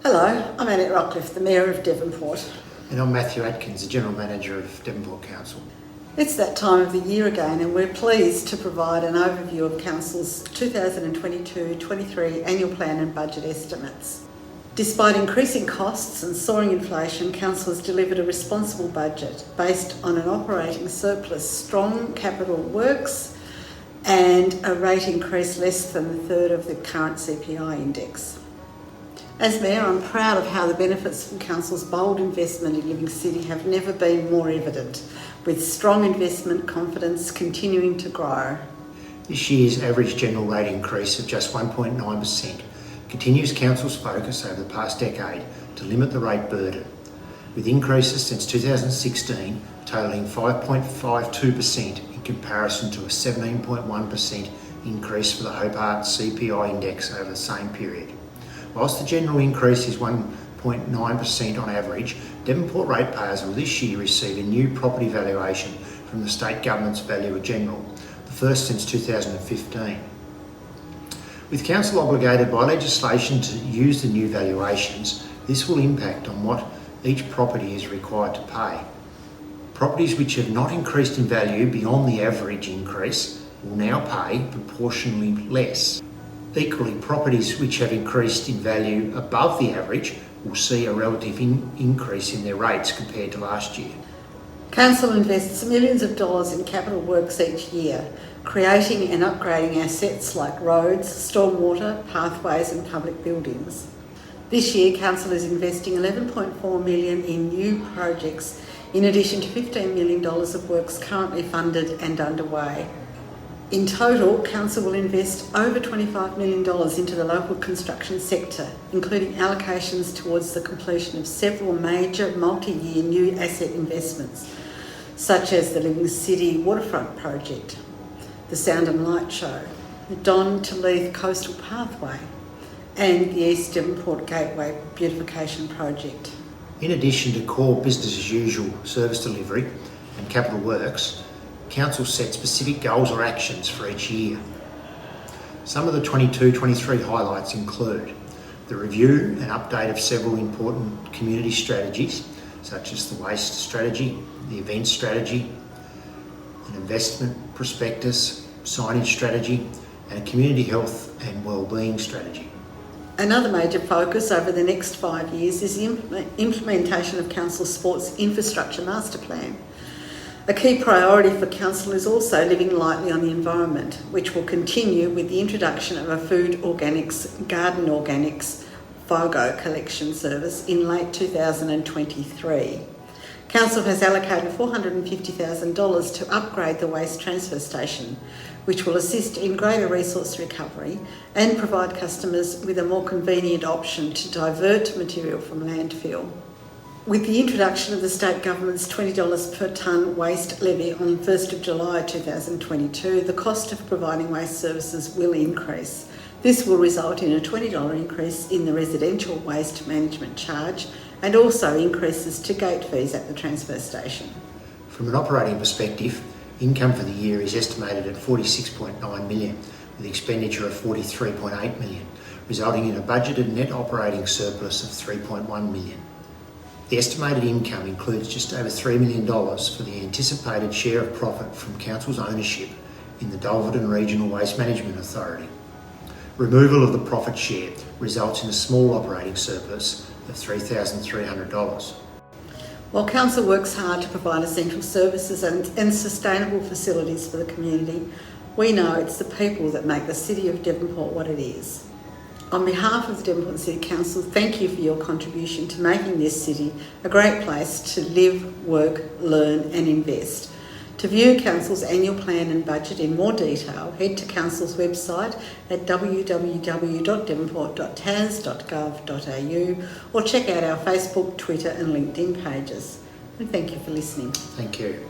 Hello, I'm Annette Rockcliffe, the Mayor of Devonport. And I'm Matthew Atkins, the General Manager of Devonport Council. It's that time of the year again, and we're pleased to provide an overview of Council's 2022-23 annual plan and budget estimates. Despite increasing costs and soaring inflation, Council has delivered a responsible budget based on an operating surplus, strong capital works and a rate increase less than a third of the current CPI index. As Mayor, I'm proud of how the benefits from Council's bold investment in Living City have never been more evident, with strong investment confidence continuing to grow. This year's average general rate increase of just 1.9% continues Council's focus over the past decade to limit the rate burden, with increases since 2016 totalling 5.52% in comparison to a 17.1% increase for the Hobart CPI index over the same period. Whilst the general increase is 1.9% on average, Devonport ratepayers will this year receive a new property valuation from the state government's Valuer General, the first since 2015. With Council obligated by legislation to use the new valuations, this will impact on what each property is required to pay. Properties which have not increased in value beyond the average increase will now pay proportionally less. Equally, properties which have increased in value above the average will see a relative increase in their rates compared to last year. Council invests millions of dollars in capital works each year, creating and upgrading assets like roads, stormwater, pathways and public buildings. This year, Council is investing $11.4 million in new projects, in addition to $15 million of works currently funded and underway. In total, Council will invest over $25 million into the local construction sector, including allocations towards the completion of several major multi-year new asset investments, such as the Living City Waterfront Project, the Sound and Light Show, the Don to Leith Coastal Pathway, and the East Devonport Gateway Beautification Project. In addition to core business as usual service delivery and capital works, Council set specific goals or actions for each year. Some of the 22-23 highlights include the review and update of several important community strategies, such as the waste strategy, the event strategy, an investment prospectus, signage strategy, and a community health and wellbeing strategy. Another major focus over the next 5 years is the implementation of Council's Sports Infrastructure Master Plan. A key priority for Council is also living lightly on the environment, which will continue with the introduction of a food organics, garden organics, FOGO collection service in late 2023. Council has allocated $450,000 to upgrade the waste transfer station, which will assist in greater resource recovery and provide customers with a more convenient option to divert material from landfill. With the introduction of the state government's $20 per tonne waste levy on 1st of July 2022, the cost of providing waste services will increase. This will result in a $20 increase in the residential waste management charge and also increases to gate fees at the transfer station. From an operating perspective, income for the year is estimated at $46.9 million, with expenditure of $43.8 million, resulting in a budgeted net operating surplus of $3.1 million. The estimated income includes just over $3 million for the anticipated share of profit from Council's ownership in the Devonport Regional Waste Management Authority. Removal of the profit share results in a small operating surplus of $3,300. While Council works hard to provide essential services and sustainable facilities for the community, we know it's the people that make the City of Devonport what it is. On behalf of the Devonport City Council, thank you for your contribution to making this city a great place to live, work, learn and invest. To view Council's annual plan and budget in more detail, head to Council's website at www.devonport.tas.gov.au or check out our Facebook, Twitter and LinkedIn pages. And thank you for listening. Thank you.